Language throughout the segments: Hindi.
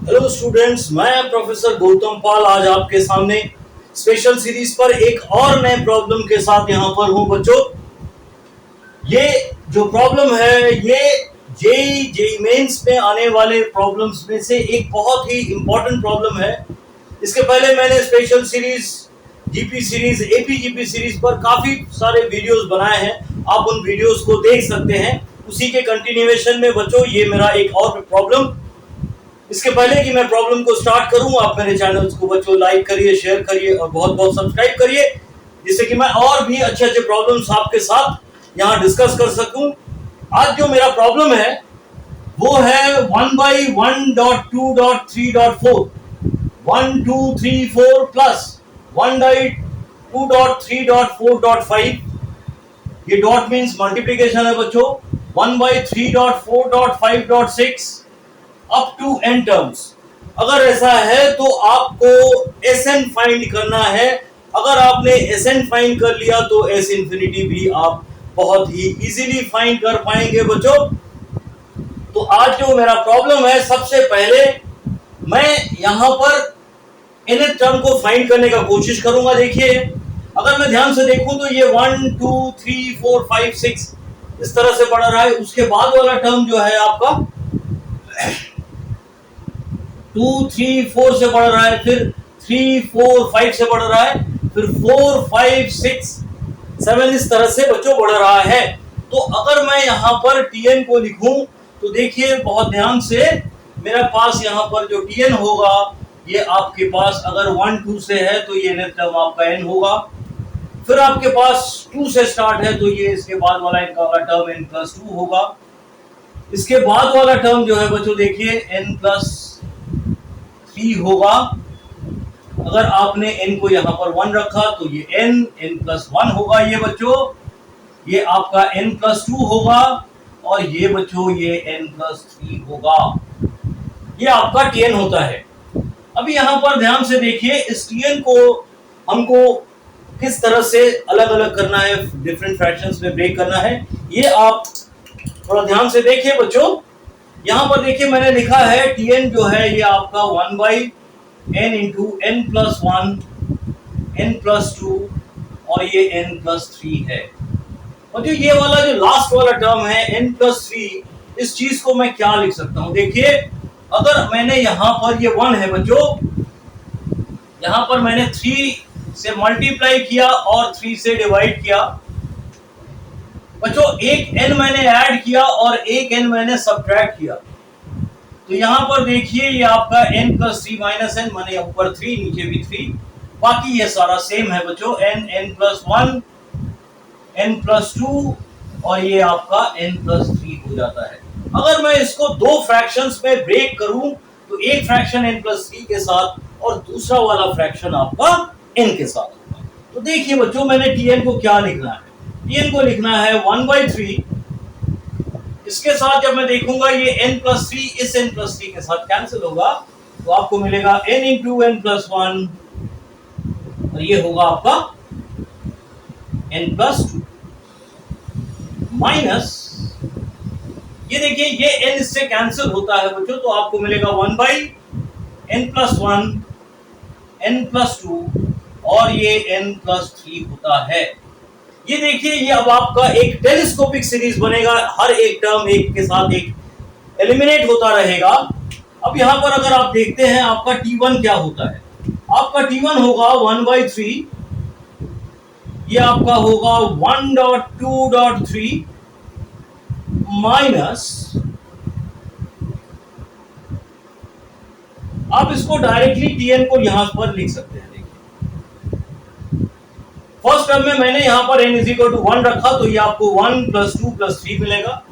हेलो स्टूडेंट्स, मैं प्रोफेसर गौतम पाल आज आपके सामने स्पेशल सीरीज पर एक और नए प्रॉब्लम के साथ यहाँ पर हूँ बच्चों। ये जो प्रॉब्लम है ये जेई मेंस में आने वाले प्रॉब्लम्स में से एक बहुत ही इंपॉर्टेंट प्रॉब्लम है। इसके पहले मैंने special series, GP series, AP GP series पर काफी सारे वीडियोस बनाए हैं, आप उन वीडियोस को देख सकते हैं। उसी के कंटिन्यूएशन में बच्चों ये मेरा एक और प्रॉब्लम। इसके पहले कि मैं प्रॉब्लम को स्टार्ट करूं, आप मेरे चैनल को बच्चों लाइक करिए, शेयर करिए और बहुत बहुत सब्सक्राइब करिए, जिससे कि मैं और भी अच्छे अच्छे प्रॉब्लम्स आपके साथ यहां डिस्कस कर सकूं। आज जो मेरा प्रॉब्लम है वो है 1/1.2.3.4 1 2 3 4 प्लस 1/2.3.4.5। ये डॉट मीन्स मल्टीप्लीकेशन है बच्चों। 1/3.4.5.6 अप टू n टर्म्स। अगर ऐसा है तो आपको Sn फाइंड करना है। अगर आपने Sn फाइंड कर लिया तो S इंफिनिटी भी आप बहुत ही इजीली फाइंड कर पाएंगे बच्चों। तो आज जो मेरा प्रॉब्लम है, सबसे पहले मैं यहां पर nth टर्म को फाइंड करने का कोशिश करूंगा। देखिए, अगर मैं ध्यान से देखूं तो ये 1 2 3 4 5 6 इस तरह से बढ़ रहा है। उसके बाद वाला टर्म जो है आपका 2 3 4 से बढ़ रहा है, फिर 3 4 5 से बढ़ रहा है, फिर 4 5 6 7 इस तरह से बच्चों बढ़ रहा है। तो अगर मैं यहाँ पर tn को लिखूं तो देखिए बहुत ध्यान से, मेरे पास यहाँ पर जो tn होगा ये आपके पास अगर 1 2 से है तो ये नेक्स्ट टर्म आपका n होगा। फिर आपके पास 2 से स्टार्ट है तो ये इसके बाद वाला इनका टर्म n + 2 होगा। इसके बाद वाला टर्म जो है बच्चों देखिए n + 3 होगा। अगर आपने n को यहाँ पर 1 रखा तो ये n + 1 होगा। ये बच्चों ये आपका n + 2 होगा और ये बच्चों ये n + 3 होगा। ये आपका tn होता है। अभी यहाँ पर ध्यान से देखिए, इस tn को हमको किस तरह से अलग अलग करना है, डिफरेंट फ्रैक्शंस में ब्रेक करना है, ये आप थोड़ा ध्यान से देखिए बच्चों। यहाँ पर देखिए मैंने लिखा है tn जो है ये आपका 1/n × n + 1 n + 2 और ये n + 3 है। और जो ये वाला जो लास्ट वाला टर्म है n + 3, इस चीज को मैं क्या लिख सकता हूं? देखिए, अगर मैंने यहाँ पर ये 1 है बच्चों, यहाँ पर मैंने 3 से मल्टीप्लाई किया और 3 से डिवाइड किया बच्चों। एक n मैंने ऐड किया और एक n मैंने सब्ट्रैक्ट किया। तो यहाँ पर देखिए ये आपका n + 3 - n, माने ऊपर 3 नीचे भी 3, बाकी ये सारा सेम है बच्चों। n + 1 n + 2 और ये आपका n + 3 हो जाता है। अगर मैं इसको दो फ्रैक्शंस में ब्रेक करूं तो एक फ्रैक्शन n + 3 के साथ और दूसरा वाला फ्रैक्शन आपका n के साथ होगा। तो देखिए बच्चों, मैंने tn को क्या लिखना है? tn को लिखना है 1/3। इसके साथ जब मैं देखूंगा ये n + 3 इस n + 3 के साथ कैंसिल होगा, तो आपको मिलेगा n × n + 1 और ये होगा आपका n + 2 माइनस, ये देखिए ये n इससे कैंसिल होता है बच्चों, तो आपको मिलेगा 1/n + 1 n + 2 और ये n + 3 होता है। ये देखिए ये अब आपका एक टेलीस्कोपिक सीरीज बनेगा, हर एक टर्म एक के साथ एक एलिमिनेट होता रहेगा। अब यहाँ पर अगर आप देखते हैं आपका t1 क्या होता है, आपका t1 होगा 1/3, ये आपका होगा 1.2.3 माइनस, आप इसको डायरेक्टली tn को यहां पर लिख सकते हैं। फर्स्ट टर्म में मैंने यहां पर n = 1 रखा तो ये आपको 1 + 2 + 3 मिलेगा,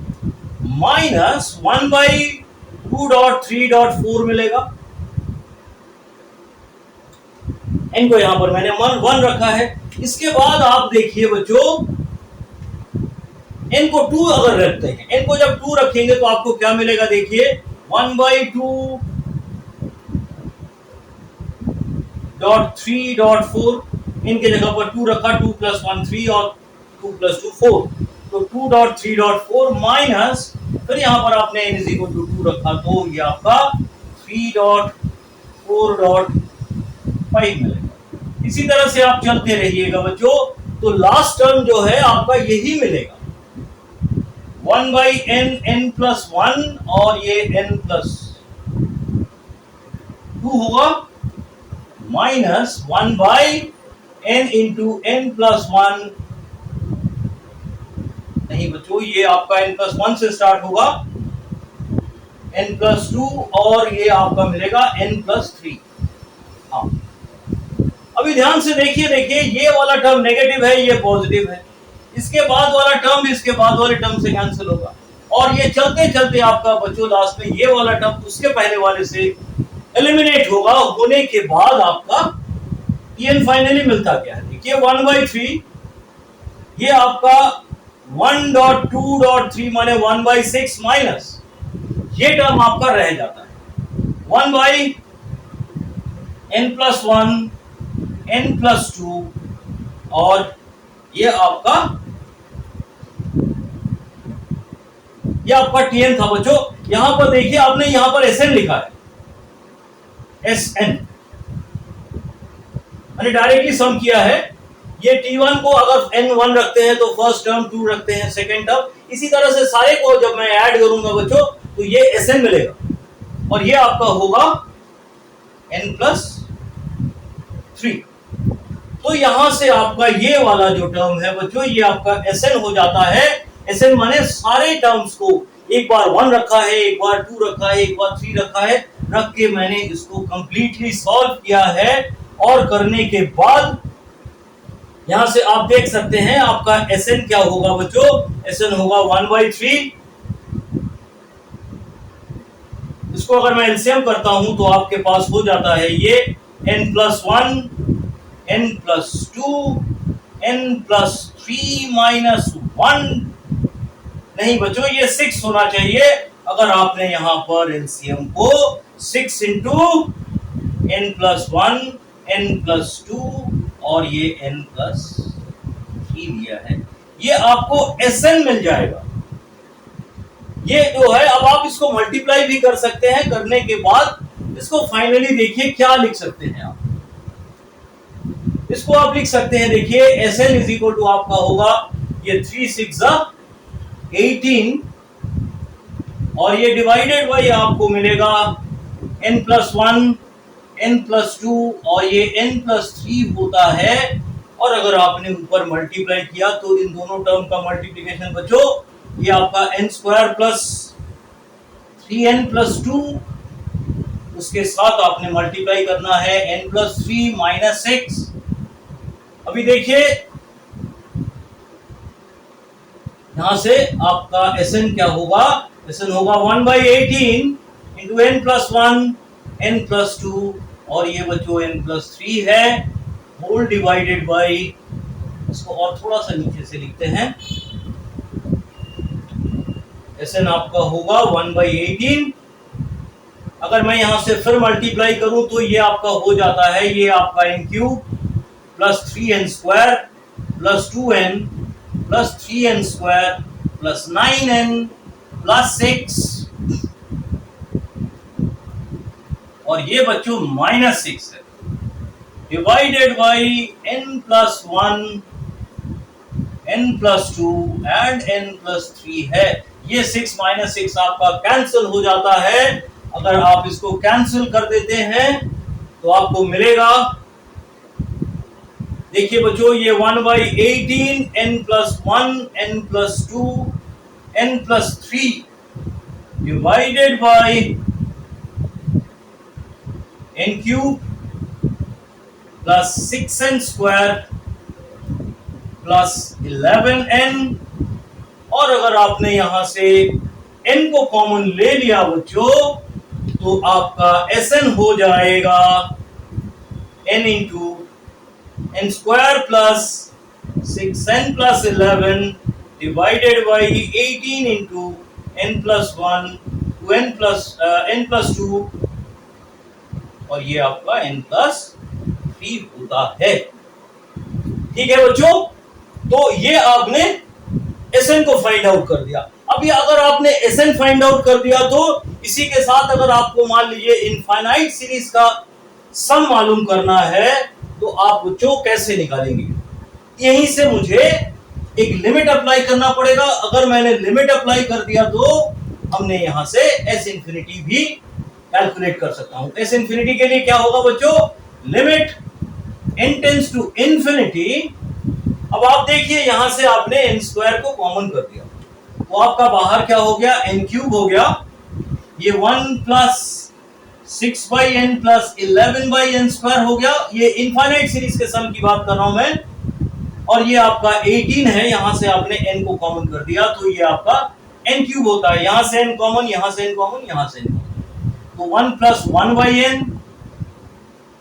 माइनस 1/2.3.4 मिलेगा। n को यहां पर मैंने 1 रखा है। इसके बाद आप देखिए बच्चों, n को 2 अगर रखते हैं, n को जब 2 रखेंगे तो आपको क्या मिलेगा? देखिए 1/2.3.4, इनके जगह पर 2 रखा, 2 + 1 3 और 2 + 2 4, तो 2.3.4 माइनस, फिर यहां पर आपने n = 2 रखा तो ये आपका 3.4.5 मिलेगा। इसी तरह से आप चलते रहिएगा बच्चों, तो लास्ट टर्म जो है आपका यही मिलेगा 1/n+1 और ये n+2 होगा -1/n×n+1। नहीं बच्चों, ये आपका n+1 से स्टार्ट होगा, n+2 और ये आपका मिलेगा n+3। हाँ, अभी ध्यान से देखिए ये वाला टर्म नेगेटिव है, ये पॉजिटिव है, इसके बाद वाला टर्म इसके बाद वाले टर्म से कैंसिल होगा, और ये चलते चलते आपका बच्चों लास्ट में ये वाला टर्म उसके पहले वाले से एलिमिनेट होगा। होने के बाद आपका Tn फाइनली मिलता क्या है, देखिए 1/3, ये आपका 1.2.3 माने 1/6 माइनस ये टर्म आपका रह जाता है 1/n+1 n+2 और ये आपका Tn था बच्चों। यहां पर देखिए आपने यहां पर Sn लिखा है, Sn मैंने डायरेक्टली सम किया है। ये T1 को अगर n1 रखते हैं तो फर्स्ट टर्म 2 रखते हैं सेकेंड टर्म, इसी तरह से सारे को जब मैं ऐड करूंगा बच्चों तो ये Sn मिलेगा और ये आपका होगा n+3। तो यहां से आपका ये वाला जो टर्म है बच्चों ये आपका Sn हो जाता है। Sn माने सारे टर्म्स को एक बार 1 रखा है, एक बार 2 रखा है, एक बार 3 रखा है, रख के मैंने इसको कंप्लीटली सॉल्व किया है। और करने के बाद यहां से आप देख सकते हैं आपका Sn क्या होगा बच्चों, Sn होगा 1/3। इसको अगर मैं एलसीएम करता हूं तो आपके पास हो जाता है ये n+1 n+2 n+3-1। नहीं बच्चों, ये 6 होना चाहिए अगर आपने यहां पर एलसीएम को 6 × n+1 n+2 और ये n+3 लिया है, ये आपको Sn मिल जाएगा। ये जो है अब आप इसको मल्टीप्लाई भी कर सकते हैं, करने के बाद इसको फाइनली देखिए क्या लिख सकते हैं आप, इसको आप लिख सकते हैं देखिए Sn = आपका होगा ये 3×6 = 18 और ये डिवाइडेड बाई आपको मिलेगा n+1 n+2 और ये n+3 होता है। और अगर आपने ऊपर मल्टीप्लाई किया तो इन दोनों टर्म का मल्टीप्लिकेशन बच्चों ये आपका n² + 3n+2 उसके साथ आपने मल्टीप्लाई करना है n+3 - 6। अभी देखिए यहां से आपका Sn क्या होगा, Sn होगा 1/18 × n+1 n+2 और ये बच्चों n+3 है होल डिवाइडेड बाई, इसको और थोड़ा सा नीचे से लिखते हैं, Sn आपका होगा 1/18। अगर मैं यहां से फिर मल्टीप्लाई करूं तो ये आपका हो जाता है ये आपका n³ + 3n² + 2n + 3n² + 9n + 6 और ये बच्चों -6 है divided by n+1 n+2 and n+3 है। ये 6 - 6 आपका कैंसिल हो जाता है। अगर आप इसको कैंसिल कर देते हैं तो आपको मिलेगा, देखिए बच्चों ये 1/18 n+1 n+2 n+3 divided by n³ + 6n² + 11n और अगर आपने यहां से n को कॉमन ले लिया बच्चों तो आपका Sn हो जाएगा n × n² + 6n + 11 divided by 18 × n+1 n+2 और ये आपका n+3 होता है। ठीक है बच्चों, तो ये आपने Sn को फाइंड आउट कर दिया। अभी अगर आपने Sn फाइंड आउट कर दिया तो इसी के साथ अगर आपको मान लीजिए इनफाइनाइट सीरीज का सम मालूम करना है तो आप बच्चों कैसे निकालेंगे? यहीं से मुझे एक लिमिट अप्लाई करना पड़ेगा। अगर मैंने लिमिट अप्लाई कर दिया तो हमने यहां से एस इंफिनिटी भी कैलकुलेट कर सकता हूं। एस इंफिनिटी के लिए क्या होगा बच्चों? Limit n tends to infinity. अब आप देखिए यहां से आपने n स्क्वायर को कॉमन कर दिया तो आपका बाहर क्या हो गया? n क्यूब हो गया। ये 1 plus 6/n plus 11/n square हो गया। ये इनफाइनाइट सीरीज के सम की बात कर रहा हूं मैं। और ये आपका 18 है, यहां से आपने n को कॉमन कर दिया तो ये आपका n क्यूब होता है। यहां से n कॉमन, यहां से n कॉमन, यहां से n कॉमन, तो 1 प्लस 1/n,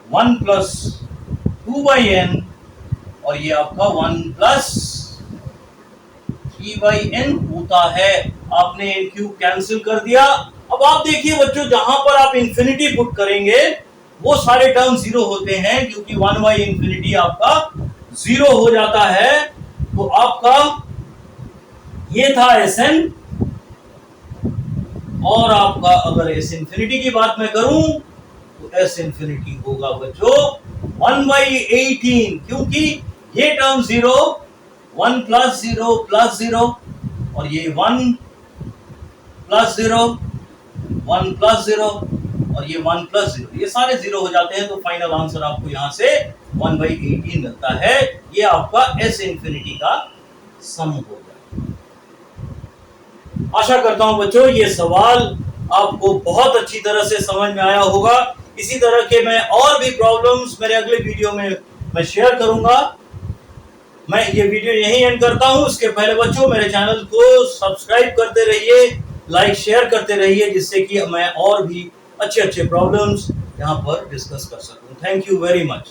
1 प्लस 2/n और ये आपका 1 प्लस 3/n होता है। आपने n क्यूब कैंसिल कर दिया। अब आप देखिए बच्चों, जहां पर आप इंफिनिटी पुट करेंगे वो सारे टर्म जीरो होते हैं क्योंकि 1/इंफिनिटी आपका जीरो हो जाता है। तो आपका ये था Sn, और आपका अगर S इंफिनिटी की बात मैं करूं तो S इंफिनिटी होगा बच्चों 1/18, क्योंकि ये टर्म जीरो, 1 प्लस 0 प्लस 0 और ये 1 प्लस 0, 1 प्लस 0 और ये 1 प्लस 0, ये सारे जीरो हो जाते हैं। तो फाइनल आंसर आपको यहां से 1/18 मिलता है। ये आपका S इंफिनिटी का सम हो गया। आशा करता हूं बच्चों ये सवाल आपको बहुत अच्छी तरह से समझ में आया होगा। इसी तरह के मैं और भी प्रॉब्लम्स मेरे अगले वीडियो में मैं शेयर करूंगा। मैं ये वीडियो यहीं एंड करता हूं। इसके पहले बच्चों मेरे चैनल को सब्सक्राइब करते रहिए, लाइक शेयर करते रहिए, जिससे कि मैं और भी अच्छे प्रॉब्लम्स यहाँ पर डिस्कस कर सकूं। Thank you very much.